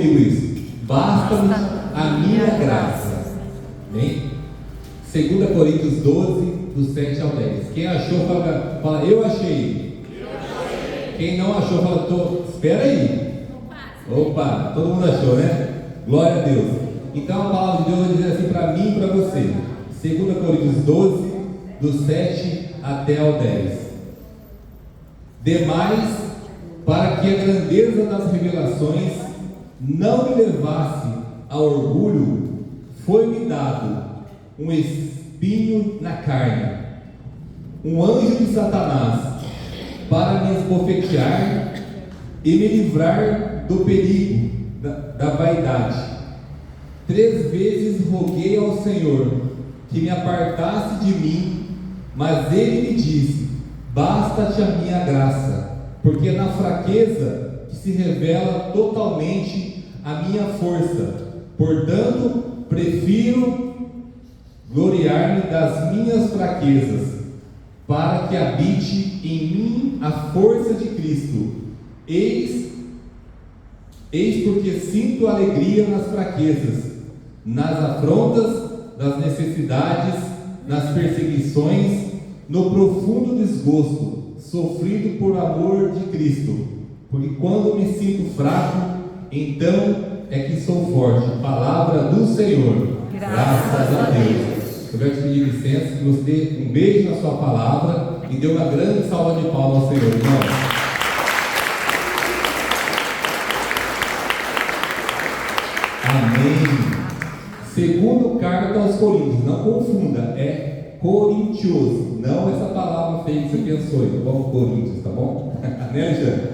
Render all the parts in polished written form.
comigo isso. Basta-nos a minha graça. Bem? 2 Coríntios 12, do 7 ao 10. Quem achou, fala eu achei. Quem não achou, fala, espera aí. Opa, todo mundo achou, né? Glória a Deus. Então a palavra de Deus vai dizer assim para mim e para você. 2 Coríntios 12, do 7 até ao 10. Demais, para que a grandeza das revelações não me levasse a orgulho, foi-me dado um espinho na carne, um anjo de Satanás, para me esbofetear e me livrar do perigo da vaidade. 3 vezes roguei ao Senhor que me apartasse de mim, mas Ele me disse: basta-te a minha graça, porque é na fraqueza que se revela totalmente a minha força. Portanto, prefiro gloriar-me das minhas fraquezas, para que habite em mim a força de Cristo. Eis porque sinto alegria nas fraquezas, nas afrontas, nas necessidades, nas perseguições, no profundo desgosto, sofrido por amor de Cristo. Porque quando me sinto fraco, então é que sou forte. Palavra do Senhor. Graças a Deus. Eu quero te pedir licença que você dê um beijo na sua palavra e dê uma grande salva de palmas ao Senhor, irmão. Amém. Segundo carta aos Coríntios, não confunda, é Coríntios, não essa palavra feia que você pensou, tá bom? Coríntios, tá bom? Né, Alexandre?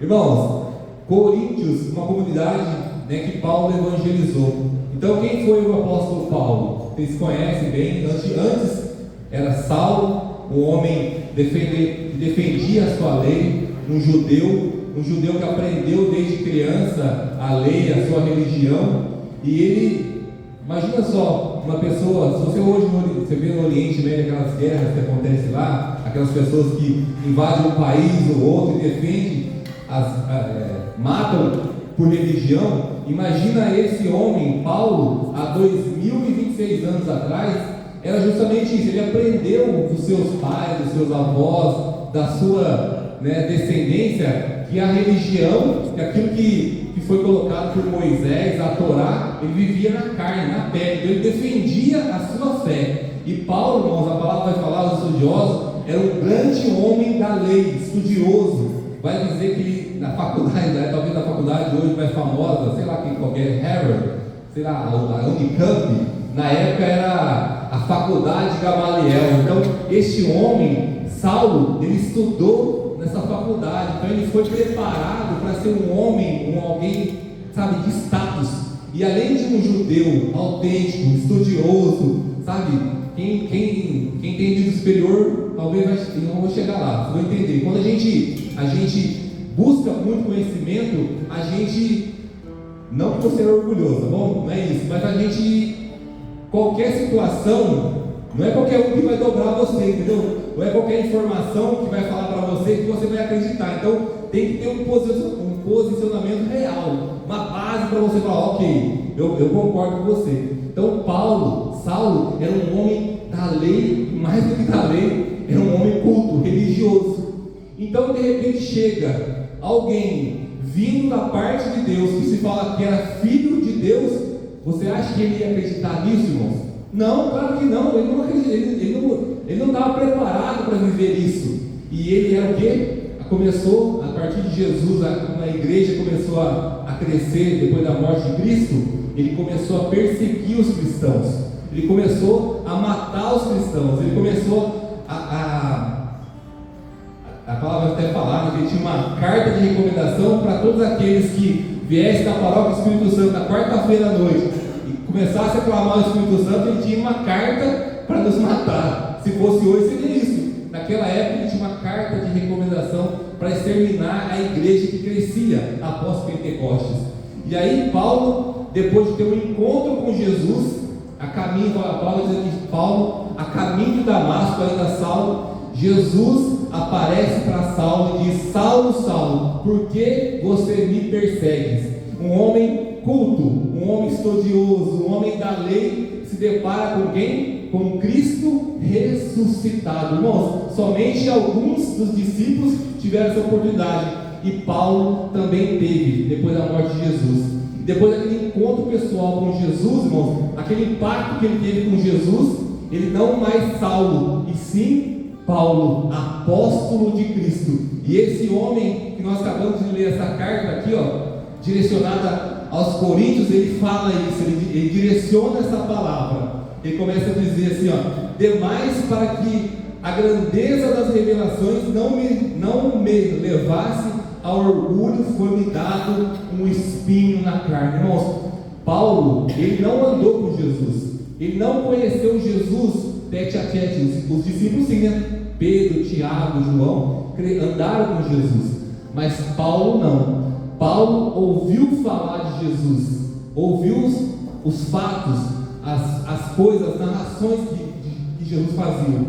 Irmãos, Coríntios, uma comunidade, né, que Paulo evangelizou. Então, quem foi o apóstolo Paulo? Vocês conhecem bem. Antes era Saulo, um homem que defendia a sua lei, um judeu que aprendeu desde criança a lei, a sua religião. E ele, imagina só, uma pessoa, se você hoje você vê no Oriente Médio aquelas guerras que acontecem lá, aquelas pessoas que invadem um país ou outro e defendem, matam por religião. Imagina esse homem, Paulo, há 2026 anos atrás, era justamente isso. Ele aprendeu dos seus pais, dos seus avós, da sua descendência, que a religião, que aquilo que foi colocado por Moisés, a Torá, ele vivia na carne, na pele. Então ele defendia a sua fé. E Paulo, irmãos, a palavra vai falar, os estudiosos, era um grande homem da lei, estudioso. Vai dizer que na faculdade, talvez na faculdade hoje mais famosa, sei lá quem qualquer, Harvard, sei lá, a Unicamp, na época era a faculdade de Gamaliel. Então, este homem, Saulo, ele estudou nessa faculdade, então ele foi preparado para ser um homem, alguém, sabe, de status. E além de um judeu autêntico, estudioso, sabe, quem tem nível superior, talvez não vou chegar lá, você vai entender. Quando a gente busca muito conhecimento, a gente, não por ser orgulhoso, tá bom? Não é isso, mas a gente, qualquer situação, não é qualquer um que vai dobrar você, entendeu? Não é qualquer informação que vai falar para você que você vai acreditar. Então tem que ter um posicionamento real, uma base para você falar, ok, eu concordo com você. Então Saulo era um homem da lei, mais do que da lei, era um homem culto, religioso. Então de repente chega alguém vindo da parte de Deus, que se fala que era filho de Deus. Você acha que ele ia acreditar nisso, irmãos? Não, claro que não. Ele não acredita, ele não estava preparado para viver isso. E ele era o quê? Começou, a partir de Jesus, a igreja começou a crescer depois da morte de Cristo. Ele começou a perseguir os cristãos, ele começou a matar os cristãos, ele começou a palavra até falava que ele tinha uma carta de recomendação para todos aqueles que viessem da paróquia do Espírito Santo na quarta-feira à noite e começassem a clamar o Espírito Santo. Ele tinha uma carta para nos matar. Se fosse hoje, seria isso. Naquela época ele tinha uma carta de recomendação para exterminar a igreja que crescia após Pentecostes. E aí Paulo, depois de ter um encontro com Jesus, a caminho de Damasco, ainda Saulo, Jesus aparece para Saulo e diz: Saulo, Saulo, por que você me persegues? Um homem custodioso, um homem da lei, se depara com quem? Com Cristo ressuscitado. Irmãos, somente alguns dos discípulos tiveram essa oportunidade, e Paulo também teve, depois da morte de Jesus. Depois daquele encontro pessoal com Jesus, irmãos, aquele impacto que ele teve com Jesus, ele não mais Saulo, e sim Paulo, apóstolo de Cristo. E esse homem que nós acabamos de ler essa carta aqui, direcionada aos Coríntios, ele fala isso, ele direciona essa palavra. Ele começa a dizer assim, demais para que a grandeza das revelações não me levasse ao orgulho, foi-me dado um espinho na carne. Irmãos, Paulo, ele não andou com Jesus, ele não conheceu Jesus tete a tete. Os discípulos sim, né? Pedro, Tiago, João andaram com Jesus, mas Paulo não. Paulo ouviu falar de Jesus, ouviu os fatos, as coisas, as narrações que Jesus fazia,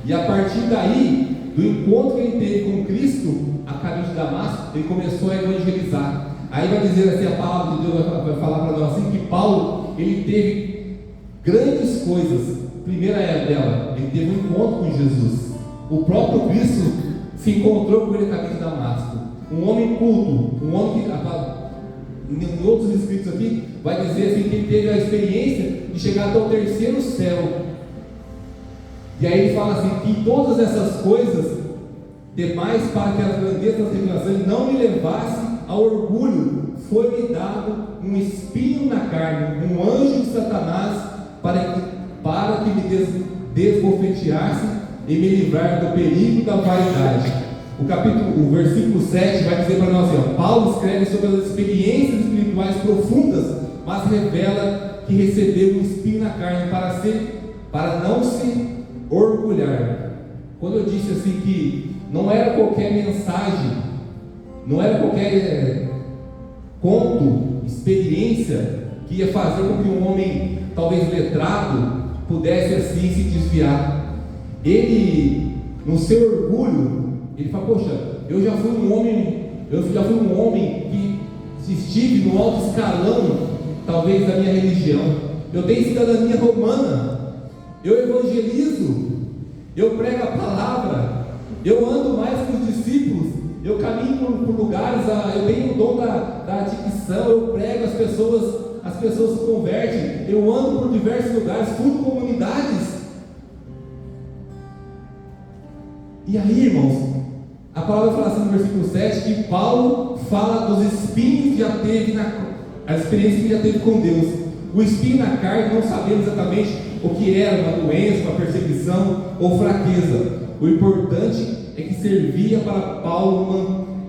e a partir daí, do encontro que ele teve com Cristo a caminho de Damasco, ele começou a evangelizar. Aí vai dizer assim, a palavra de Deus vai falar para nós assim, que Paulo, ele teve grandes coisas. A primeira dela, ele teve um encontro com Jesus. O próprio Cristo se encontrou com ele a caminho de Damasco. Um homem culto, um homem que, em outros escritos aqui, vai dizer assim, que ele teve a experiência de chegar até o terceiro céu. E aí ele fala assim, que todas essas coisas, demais para que as grandezas das revelações não me levassem ao orgulho, foi-me dado um espinho na carne, um anjo de Satanás, para que me desbofeteasse e me livrar do perigo da vaidade. O versículo 7 vai dizer para nós assim, Paulo escreve sobre as experiências espirituais profundas, mas revela que recebeu um espinho na carne para não se orgulhar. Quando eu disse assim que não era qualquer mensagem, não era qualquer conto, experiência que ia fazer com que um homem talvez letrado pudesse assim se desviar. Ele, no seu orgulho, ele fala, poxa, eu já fui um homem que estive no alto escalão, talvez da minha religião, eu tenho cidadania romana, eu evangelizo, eu prego a palavra, eu ando mais que os discípulos, eu caminho por lugares, eu tenho o dom da dicção, eu prego, as pessoas se convertem, eu ando por diversos lugares, fundo comunidades. E aí, irmãos, a palavra fala assim no versículo 7, que Paulo fala dos espinhos que já teve, a experiência que já teve com Deus. O espinho na carne, não sabemos exatamente o que era, uma doença, uma perseguição ou fraqueza. O importante é que servia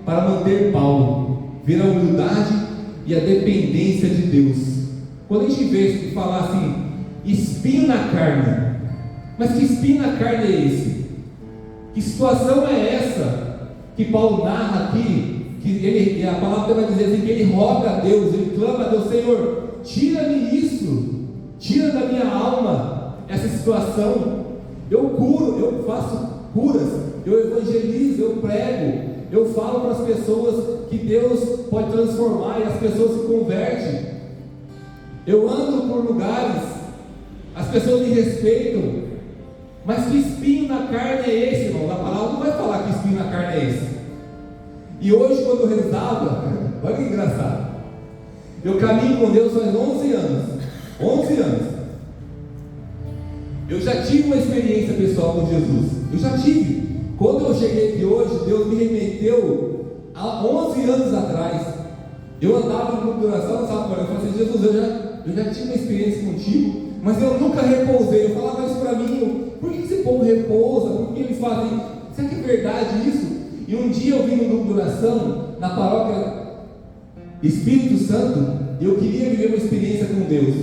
para manter Paulo, ver a humildade e a dependência de Deus. Quando a gente vê falar assim, espinho na carne, mas que espinho na carne é esse? Que situação é essa que Paulo narra aqui? Que a palavra vai dizer assim, que ele roga a Deus, ele clama a Deus, Senhor, tira-me isso, tira da minha alma essa situação. Eu curo, eu faço curas, eu evangelizo, eu prego, eu falo para as pessoas que Deus pode transformar e as pessoas se convertem. Eu ando por lugares, as pessoas me respeitam. Mas que espinho na carne é esse, irmão? A palavra não vai falar que espinho na carne é esse. E hoje, quando eu rezava, olha que engraçado, eu caminho com Deus faz 11 anos. 11 anos. Eu já tive uma experiência pessoal com Jesus. Eu já tive. Quando eu cheguei aqui hoje, Deus me remeteu a 11 anos atrás. Eu andava em grupo de oração, sabe? Eu falei assim, Jesus, eu já tive uma experiência contigo, mas eu nunca repousei. Eu falava isso para mim, por que esse povo repousa? Por que eles fazem? Será que é verdade isso? E um dia eu vim no grupo de oração, na paróquia Espírito Santo, e eu queria viver uma experiência com Deus.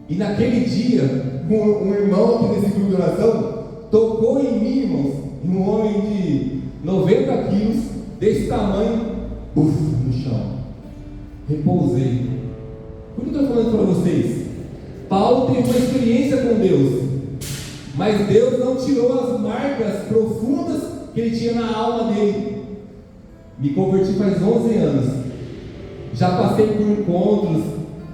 E naquele dia, um irmão aqui nesse grupo de oração, tocou em mim, irmãos, e um homem de 90 quilos, desse tamanho, no chão. Repousei. Por que eu estou falando para vocês? Paulo teve uma experiência com Deus, mas Deus não tirou as marcas profundas que ele tinha na alma dele. Me converti faz 11 anos. Já passei por encontros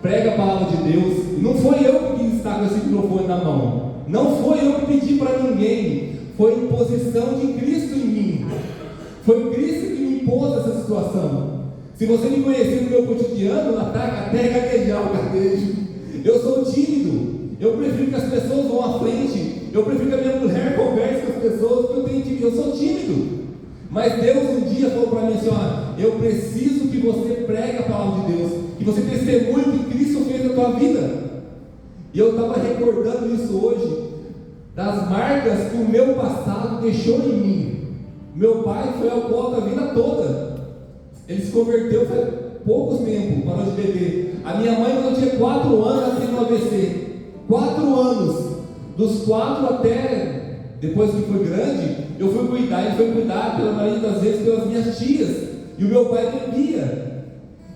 prega a palavra de Deus. Não foi eu que quis estar com esse microfone na mão, não foi eu que pedi para ninguém, foi imposição de Cristo em mim. Foi Cristo que me impôs essa situação. Se você me conhecer no meu cotidiano, até gaguejar o gaguejo. Eu sou tímido, eu prefiro que as pessoas vão à frente, eu prefiro que a minha mulher converse com as pessoas, porque eu sou tímido. Mas Deus um dia falou para mim assim: ó, eu preciso que você pregue a palavra de Deus, que você testemunhe o que Cristo fez na tua vida. E eu estava recordando isso hoje, das marcas que o meu passado deixou em mim. Meu pai foi alcoólatra a vida toda. Ele se converteu faz poucos tempos, parou de beber. A minha mãe, quando eu tinha 4 anos, ela teve um AVC. 4 anos. Dos 4 até depois que foi grande, eu fui cuidar. Ele foi cuidar, pela maioria das vezes, pelas minhas tias. E o meu pai bebia.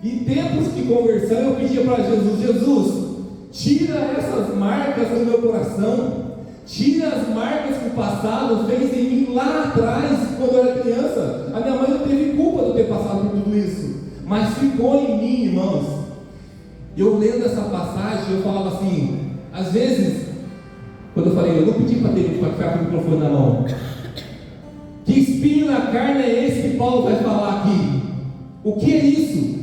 E tempos de conversão, eu pedia para Jesus: Jesus, tira essas marcas do meu coração. Tira as marcas que o passado fez em mim lá atrás, quando eu era criança. A minha mãe não teve culpa de eu ter passado por tudo isso, mas ficou em mim, irmãos. Eu lendo essa passagem, eu falava assim, às vezes, quando eu falei, eu não pedi para ficar com o microfone na mão. Que espinho na carne é esse que Paulo vai falar aqui? O que é isso?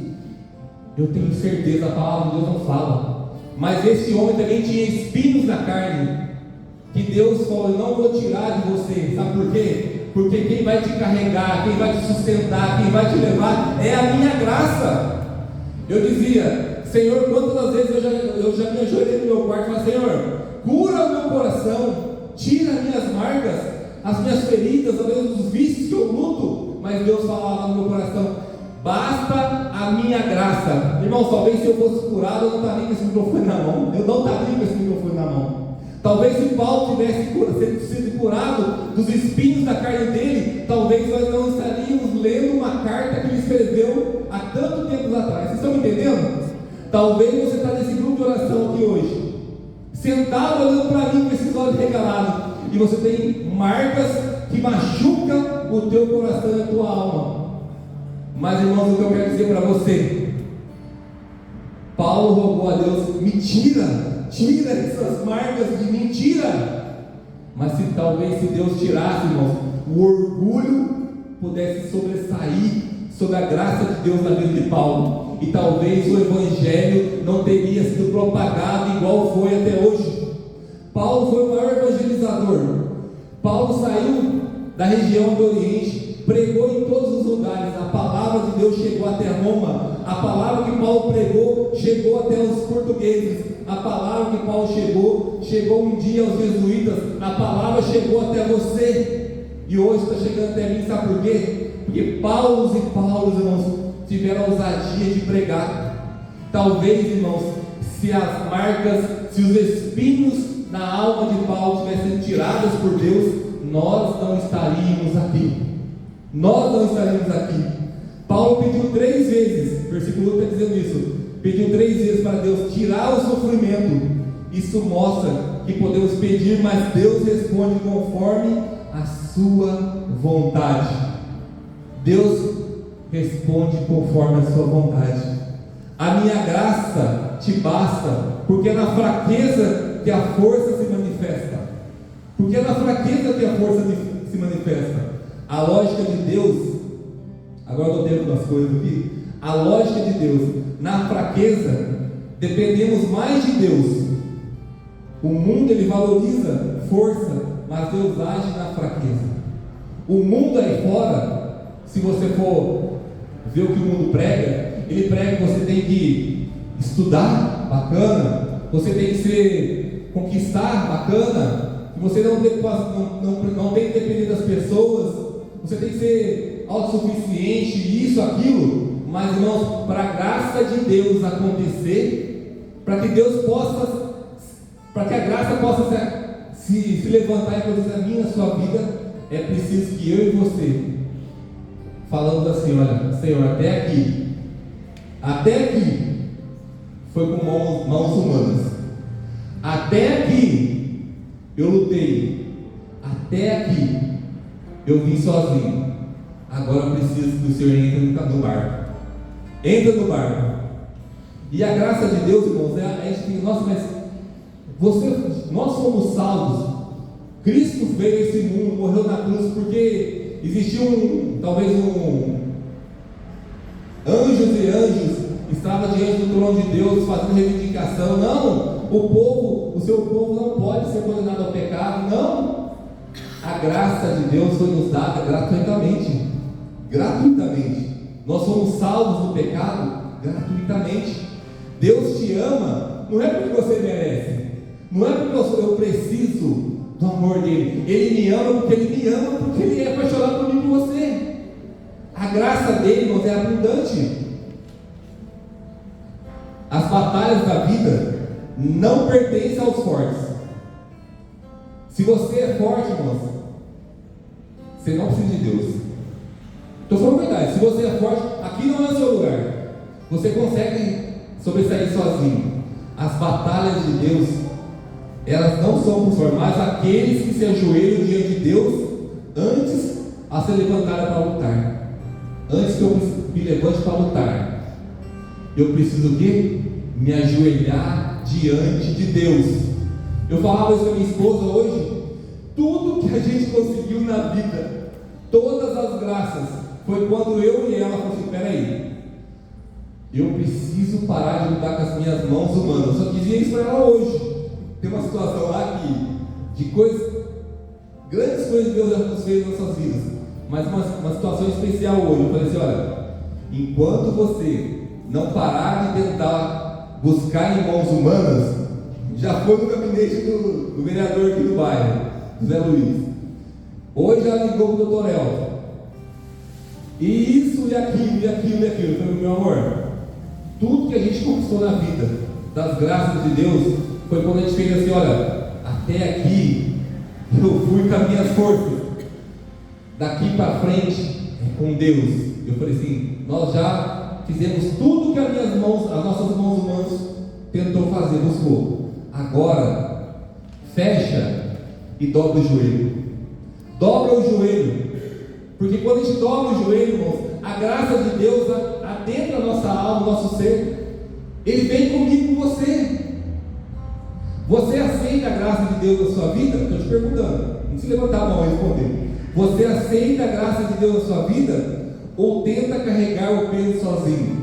Eu tenho certeza, a palavra de Deus não fala, mas esse homem também tinha espinhos na carne, que Deus falou: eu não vou tirar de você. Sabe por quê? Porque quem vai te carregar, quem vai te sustentar, quem vai te levar é a minha graça. Eu dizia: Senhor, quantas vezes eu já me ajoelhei no meu quarto e falei: Senhor, cura o meu coração, tira as minhas marcas, as minhas feridas, às vezes os vícios que eu luto. Mas Deus falava no meu coração: basta a minha graça. Irmãos, talvez se eu fosse curado, eu não estaria com esse microfone na mão. Eu não estaria com esse microfone na mão. Talvez se Paulo tivesse sido curado dos espinhos da carne dele, talvez nós não estaríamos lendo uma carta que ele escreveu há tanto tempo atrás. Vocês estão me entendendo? Talvez você está nesse grupo de oração aqui hoje, sentado olhando para mim com esses olhos regalados, e você tem marcas que machucam o teu coração e a tua alma. Mas, irmãos, o que eu quero dizer para você, Paulo rogou a Deus: me tira essas marcas de mentira. Mas se Deus tirasse, irmãos, o orgulho pudesse sobressair sobre a graça de Deus na vida de Paulo, e talvez o evangelho não teria sido propagado igual foi até hoje. Paulo foi o maior evangelizador. Paulo saiu da região do Oriente, pregou em todos os lugares. A palavra de Deus chegou até Roma. A palavra que Paulo pregou chegou até os portugueses. A palavra que Paulo chegou um dia aos jesuítas. A palavra chegou até você, e hoje está chegando até mim. Sabe por quê? Porque Paulos e Paulos, irmãos, tiveram a ousadia de pregar. Talvez, irmãos, se as marcas, se os espinhos na alma de Paulo tivessem tirados por Deus, nós não estaríamos aqui. Nós não estaríamos aqui. Paulo pediu 3 vezes, versículo 8 está dizendo isso, pediu 3 vezes para Deus tirar o sofrimento. Isso mostra que podemos pedir, mas Deus responde conforme a sua vontade. Deus responde conforme a sua vontade. A minha graça te basta, porque é na fraqueza que a força se manifesta. Porque é na fraqueza que a força se manifesta. A lógica de Deus, agora eu estou dentro das coisas aqui. A lógica de Deus, na fraqueza, dependemos mais de Deus. O mundo, ele valoriza força, mas Deus age na fraqueza. O mundo aí fora, se você for ver o que o mundo prega, ele prega que você tem que estudar, bacana, você tem que conquistar, bacana, que você não tem que depender das pessoas, você tem que ser autossuficiente, isso, aquilo. Mas, irmãos, para a graça de Deus acontecer, para que a graça possa se levantar e acontecer na minha, na sua vida, é preciso que eu e você, falando assim: olha, Senhor, até aqui foi com mãos humanas, até aqui eu lutei, até aqui eu vim sozinho, agora eu preciso que o Senhor entre no barco. Entra no barco. E a graça de Deus, irmãos, a gente fica, nossa, mas nós somos salvos. Cristo veio a esse mundo, morreu na cruz, porque existia talvez anjos e anjos, estava diante do trono de Deus, fazendo reivindicação. Não, o seu povo não pode ser condenado ao pecado, não. A graça de Deus foi nos dada gratuitamente. Nós somos salvos do pecado gratuitamente. Deus te ama, não é porque você merece, não é porque eu preciso do amor dele. Ele me ama porque ele é apaixonado por mim e por você. A graça dele, irmãos, é abundante. As batalhas da vida não pertencem aos fortes. Se você é forte, irmãos, você não precisa de Deus. Estou falando a verdade. Se você é forte, aqui não é o seu lugar. Você consegue sobressair sozinho. As batalhas de Deus, elas não são por força, mas aqueles que se ajoelham diante de Deus antes a se levantarem para lutar. Antes que eu me levante para lutar, eu preciso o quê? Me ajoelhar diante de Deus. Eu falava isso com a minha esposa hoje. Tudo que a gente conseguiu na vida, todas as graças, foi quando eu e ela falaram assim: peraí, eu preciso parar de lutar com as minhas mãos humanas. Eu só dizia isso para ela hoje. Tem uma situação lá de grandes coisas que Deus já nos fez em nossas vidas, mas uma situação especial hoje. Eu falei assim: olha, enquanto você não parar de tentar buscar em mãos humanas, já foi no gabinete do vereador aqui do bairro, Zé Luiz, hoje já ligou para o doutor Elton, e isso e aquilo. Eu falei: meu amor, tudo que a gente conquistou na vida, das graças de Deus, foi quando a gente fez assim: olha, até aqui eu fui com as minhas forças, daqui para frente é com Deus. Eu falei assim: nós já fizemos tudo que as nossas mãos humanas tentou fazer, buscou. Agora fecha e dobra o joelho. Dobra o joelho, porque quando a gente dobra o joelho, irmãos, a graça de Deus adentra a nossa alma, o nosso ser. Ele vem comigo com você. Você aceita a graça de Deus na sua vida? Estou te perguntando, não se levantar a mão e responder. Você aceita a graça de Deus na sua vida? Ou tenta carregar o peso sozinho?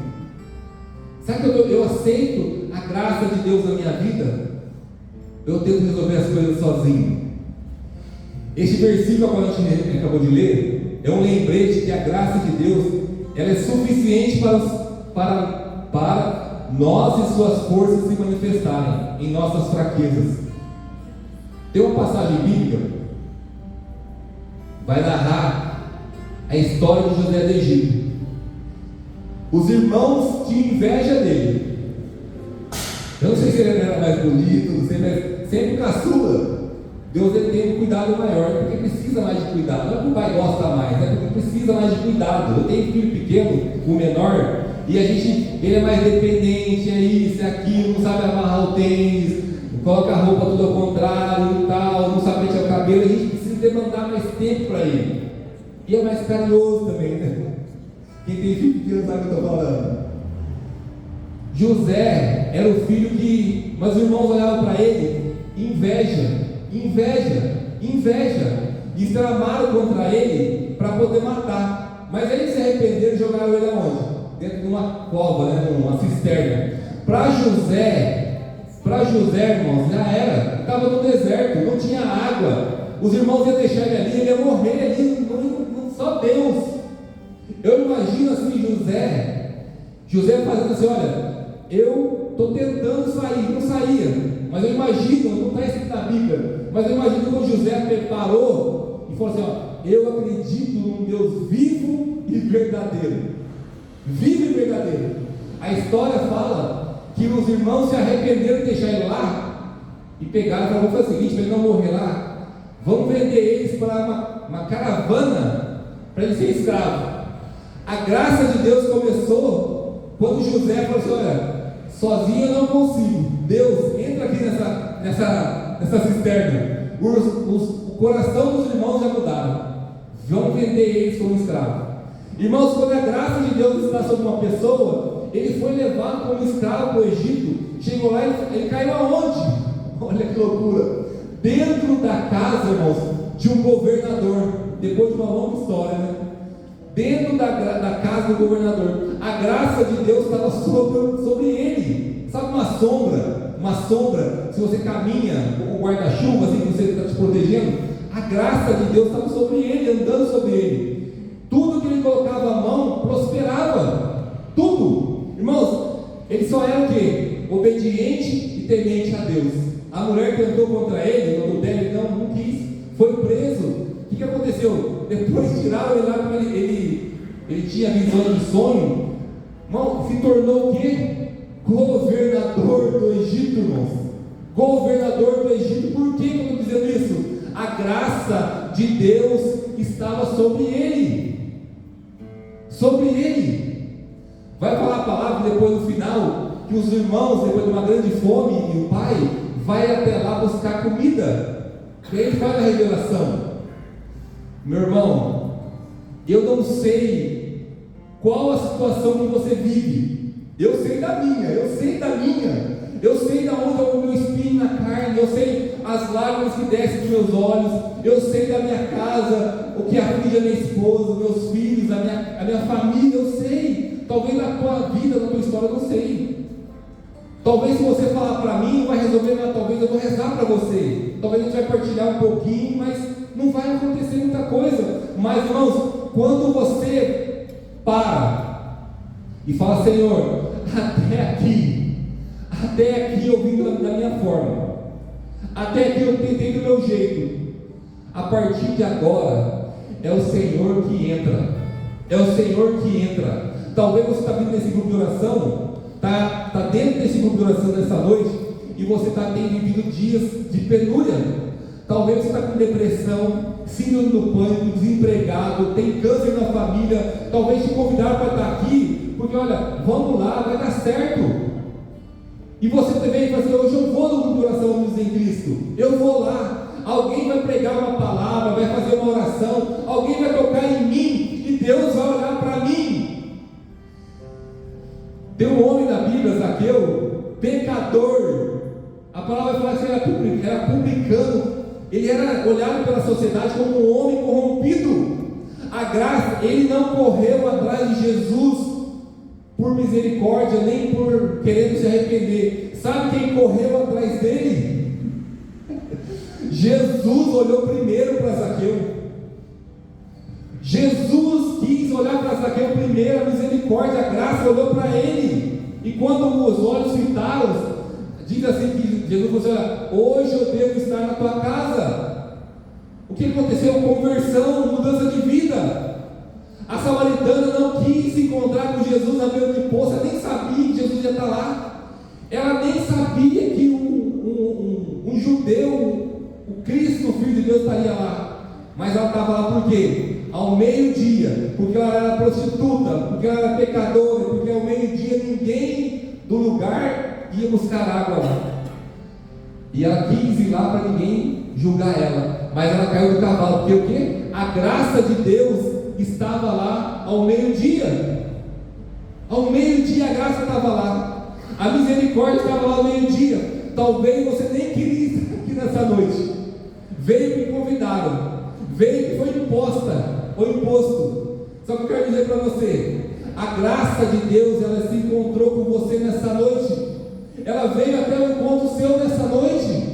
Sabe que eu aceito a graça de Deus na minha vida? Eu tento resolver as coisas sozinho. Este versículo que a gente acabou de ler é um lembrete que a graça de Deus, ela é suficiente para nós e suas forças se manifestarem em nossas fraquezas. Tem uma passagem bíblica, vai narrar a história de José do Egito. Os irmãos tinham inveja dele. Eu não sei se ele era mais bonito, não sei, mas sempre caçula. Deus tem um cuidado maior, porque precisa mais de cuidado. Não é porque o pai gosta mais, é porque precisa mais de cuidado. Eu tenho filho pequeno, o menor, e ele é mais dependente, é isso, é aquilo, não sabe amarrar o tênis, coloca a roupa tudo ao contrário e tal, não sabe pentear o cabelo. A gente precisa demandar mais tempo para ele. E é mais carinhoso também, né? Quem tem filho pequeno sabe o que eu estou falando. José era o filho que, mas os irmãos olhavam para ele, inveja, e tramaram contra ele para poder matar. Mas aí eles se arrependeram e jogaram ele aonde? Dentro de uma cova, né? Uma cisterna. Para José, irmãos, já era, estava no deserto, não tinha água. Os irmãos iam deixar ele ali, ele ia morrer ali, só Deus. Eu imagino assim José fazendo assim: olha, eu estou tentando sair, não saía, mas eu imagino, não está escrito na Bíblia, mas eu imagino quando José preparou e falou assim: ó, eu acredito num Deus vivo e verdadeiro. A história fala que os irmãos se arrependeram de deixar ele lá e pegaram e falaram: vamos fazer o seguinte, para ele não morrer lá, vamos vender eles para uma caravana, para ele ser escravo. A graça de Deus começou quando José falou assim: olha, sozinho eu não consigo, Deus, entra aqui nessa cisterna. O coração dos irmãos já mudaram, vão vender eles como escravos. Irmãos, quando a graça de Deus está sobre uma pessoa, ele foi levado como escravo para o Egito. Chegou lá e ele caiu aonde? Olha que loucura! Dentro da casa, irmãos, de um governador. Depois de uma longa história, né? Dentro da casa do governador, a graça de Deus estava sobre ele. Sabe uma sombra? Uma sombra, se você caminha com o guarda-chuva, assim que você está te protegendo, a graça de Deus estava sobre ele, andando sobre ele. Tudo que ele colocava a mão prosperava. Tudo. Irmãos, ele só era o quê? Obediente e temente a Deus. A mulher tentou contra ele, no adultério, não quis, foi preso. O que aconteceu? Depois tiraram ele lá, ele tinha visão de sonho, irmão, se tornou o quê? Governador do Egito, irmãos. Governador do Egito. Por que eu estou dizendo isso? A graça de Deus estava sobre ele. Sobre ele. Vai falar a palavra depois no final, que os irmãos, depois de uma grande fome, e o pai vai até lá buscar comida. E aí ele faz a revelação. Meu irmão, eu não sei qual a situação que você vive. Eu sei da minha. Eu sei de onde é o meu espinho na carne. Eu sei as lágrimas que descem dos meus olhos. Eu sei da minha casa, o que aflige a minha esposa, meus filhos, a minha família. Eu sei. Talvez na tua vida, na tua história, eu não sei. Talvez se você falar para mim, não vai resolver, mas talvez eu vou rezar para você. Talvez a gente vai partilhar um pouquinho, mas não vai acontecer muita coisa. Mas, irmãos, quando você para e fala: Senhor, até aqui eu vim da minha forma, até aqui eu tentei do meu jeito, a partir de agora é o Senhor que entra. É o Senhor que entra. Talvez você está vindo nesse grupo de oração, está dentro desse grupo de oração nessa noite, e você tem vivido dias de penúria. Talvez você está com depressão, síndrome do pânico, desempregado, tem câncer na família. Talvez te convidaram para estar aqui, porque olha, vamos lá, vai dar certo. E você também vai dizer: hoje eu vou no grupo de oração Unidos em Cristo, eu vou lá. Alguém vai pregar uma palavra, vai fazer uma oração, alguém vai tocar em mim, e Deus vai olhar para mim. Tem um homem na Bíblia, Zaqueu, pecador. A palavra vai falar que era publicano. Ele era olhado pela sociedade como um homem corrompido. A graça, ele não correu atrás de Jesus por misericórdia, nem por querendo se arrepender. Sabe quem correu atrás dele? Jesus olhou primeiro para Zaqueu. Jesus quis olhar para Zaqueu primeiro. A misericórdia, a graça olhou para ele. E quando os olhos fitaram, diz assim que Jesus falou assim: hoje eu devo estar na tua casa. O que aconteceu? Conversão, mudança de vida. A samaritana não quis se encontrar com Jesus na beira do poço. Ela nem sabia que Jesus ia estar lá. Ela nem sabia que um judeu, o Cristo, o Filho de Deus, estaria lá. Mas ela estava lá por quê? Ao meio-dia, porque ela era prostituta, porque ela era pecadora, porque ao meio-dia ninguém do lugar ia buscar água lá. E ela quis ir lá para ninguém julgar ela, mas ela caiu do cavalo, porque o quê? A graça de Deus estava lá ao meio-dia. Ao meio-dia a graça estava lá, a misericórdia estava lá ao meio-dia. Talvez você nem queria estar aqui nessa noite. Veio que convidaram, veio que foi imposto. Só que eu quero dizer para você, a graça de Deus, ela se encontrou com você nessa noite. Ela veio até o encontro seu nessa noite.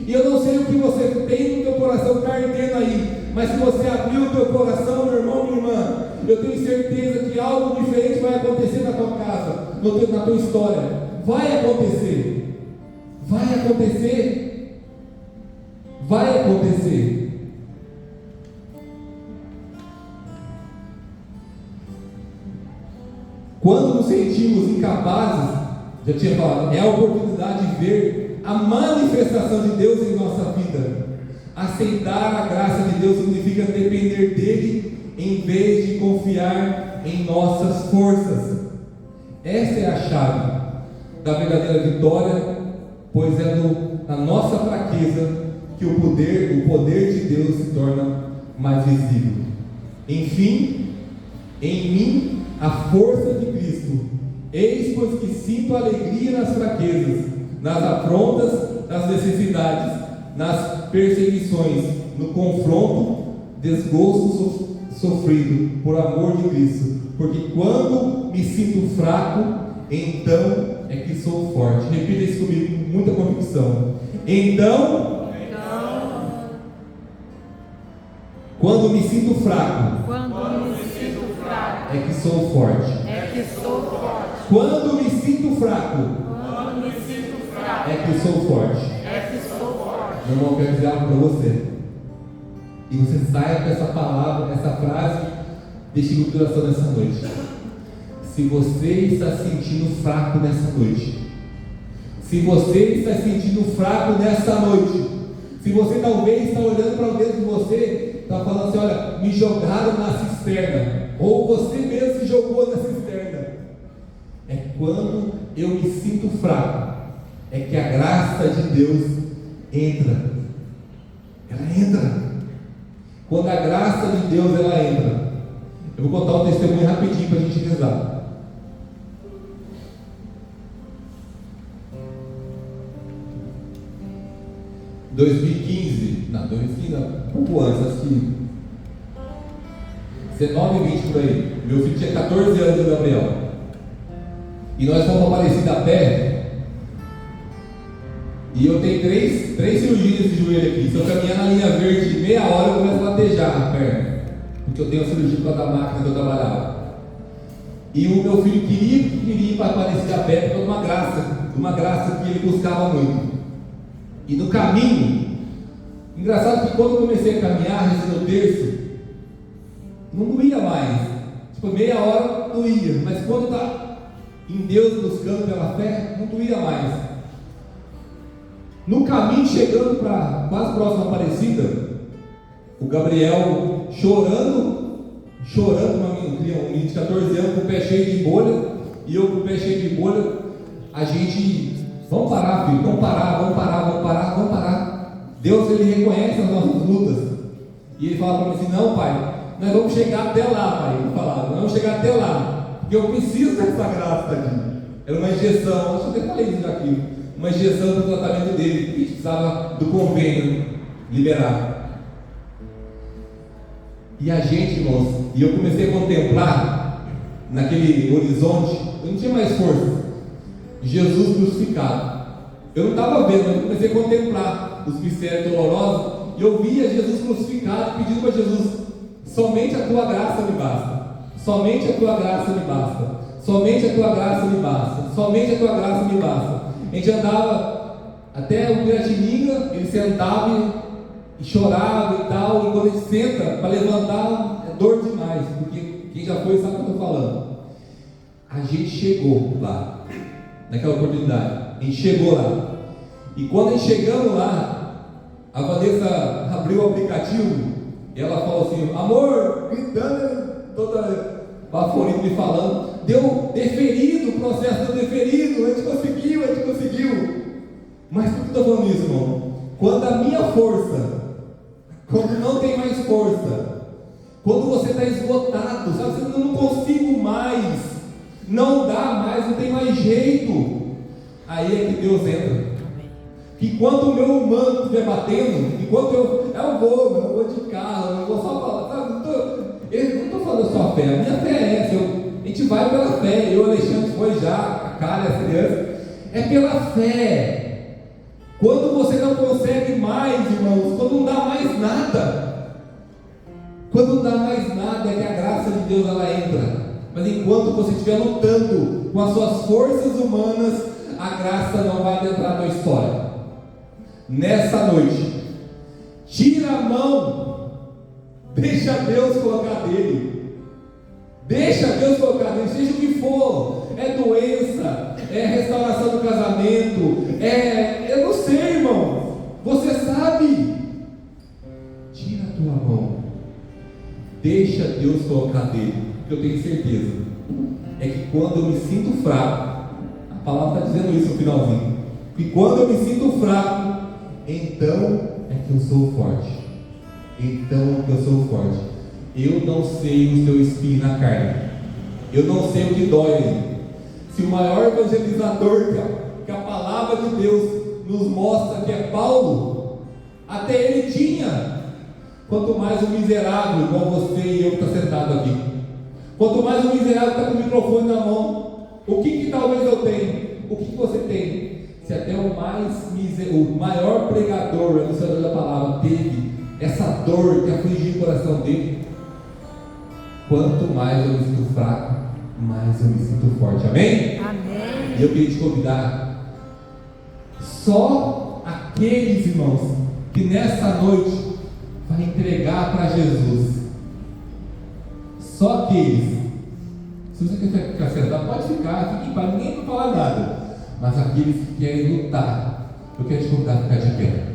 E eu não sei o que você tem no teu coração ardendo aí, mas se você abrir o teu coração, meu irmão, minha irmã, eu tenho certeza que algo diferente vai acontecer na tua casa, na tua história. Vai acontecer. Vai acontecer. Vai acontecer. Quando nos sentimos incapazes, já tinha falado, é a oportunidade de ver a manifestação de Deus em nossa vida. Aceitar a graça de Deus significa depender dele, em vez de confiar em nossas forças. Essa é a chave da verdadeira vitória, pois é na nossa fraqueza que o poder de Deus se torna mais visível. Enfim, em mim, a força de Cristo Eis pois que sinto alegria nas fraquezas, nas afrontas, nas necessidades, nas perseguições, no confronto, desgosto sofrido por amor de Cristo, porque quando me sinto fraco, então é que sou forte. Repita isso comigo com muita convicção. Então, quando me sinto fraco, é que sou forte. Quando me sinto fraco, é que sou forte. Meu irmão, eu quero dizer algo para você. E você saia com essa palavra, essa frase de estilo de oração nessa noite. Se você está se sentindo fraco nessa noite, se você está se sentindo fraco nessa noite, se você talvez está olhando para dentro de você, está falando assim: olha, me jogaram na cisterna, ou você mesmo se jogou na cisterna. É quando eu me sinto fraco, é que a graça de Deus entra. Ela entra. Quando a graça de Deus ela entra. Eu vou contar um testemunho rapidinho para a gente rezar. Em 2015, pouco antes, acho que 19, 20 por aí. Meu filho tinha 14 anos, o Gabriel. E nós fomos para Aparecida a pé. E eu tenho três cirurgias de joelho aqui. Se eu caminhar na linha verde meia hora, eu começo a latejar a perna, porque eu tenho uma cirurgia por causa da máquina que eu trabalhava. E o meu filho queria ir para Aparecida a pé por uma graça que ele buscava muito. E no caminho, engraçado que quando eu comecei a caminhar, receber o terço, não doía mais. Tipo, meia hora doía, mas quando está em Deus buscando pela fé, não doía mais. No caminho, chegando para quase próximo à Aparecida, o Gabriel chorando, um menino de 14 anos com o pé cheio de bolha, e eu com o pé cheio de bolha. A gente, vamos parar, filho, vamos parar. Deus, ele reconhece as nossas lutas, e ele fala para mim assim: não, pai, nós vamos chegar até lá, pai. Ele falava: nós vamos chegar até lá, porque eu preciso dessa graça, tadinho. Era uma injeção, acho que eu até falei isso aqui, uma injeção do tratamento dele, que precisava do convênio liberar. E a gente, irmãos, e eu comecei a contemplar naquele horizonte, eu não tinha mais força, Jesus crucificado. Eu não estava vendo, mas eu comecei a contemplar os mistérios dolorosos, e eu via Jesus crucificado, pedindo para Jesus: somente a tua graça me basta, somente a tua graça me basta, somente a tua graça me basta, somente a tua graça me basta. A gente andava até o Piratininga, ele sentava e chorava e tal, e quando ele senta para levantar, é dor demais, porque quem já foi sabe o que eu estou falando. A gente chegou lá, naquela oportunidade, a gente chegou lá, e quando a gente chegamos lá, a Vanessa abriu o aplicativo, e ela falou assim: amor, gritando, toda baforita me falando, deu deferido, o processo deu deferido, a gente conseguiu. Mas por que eu estou falando isso, irmão? Quando a minha força, quando não tem mais força, quando você está esgotado, sabe, você não consigo mais, não dá mais, não tem mais jeito, aí é que Deus entra. Que quando o meu humano estiver batendo, enquanto eu vou de carro, eu vou só falar, sabe, eu não estou falando só a fé, a minha fé é essa, a gente vai pela fé. Eu, Alexandre, foi já, a cara, as crianças, é pela fé. Quando você não consegue mais, irmãos, quando não dá mais nada, é que a graça de Deus ela entra. Mas enquanto você estiver lutando com as suas forças humanas, a graça não vai entrar na história. Nessa noite, tira a mão, deixa Deus colocar dele. Deixa Deus colocar dele, seja o que for, é doença, é restauração do casamento, eu não sei, irmão, você sabe. Tira a tua mão, deixa Deus colocar dele, porque eu tenho certeza, é que quando eu me sinto fraco, a palavra está dizendo isso no finalzinho, que quando eu me sinto fraco, então é que eu sou forte. Eu não sei o seu espinho na carne, eu não sei o que dói. Se o maior evangelizador que a palavra de Deus nos mostra que é Paulo, até ele tinha, quanto mais o miserável, igual você e eu que está sentado aqui, quanto mais o miserável está com o microfone na mão, o que talvez eu tenha? O que você tem? Se até o maior pregador, anunciador da palavra, teve essa dor que afligiu o coração dele, quanto mais eu me sinto fraco, mais eu me sinto forte. Amém? Amém. E eu queria te convidar, só aqueles irmãos que nessa noite vai entregar para Jesus, só aqueles. Se você quer ficar sentado, pode ficar, fique em paz, ninguém vai falar nada. Mas aqueles que querem lutar, eu quero te convidar a ficar de pé.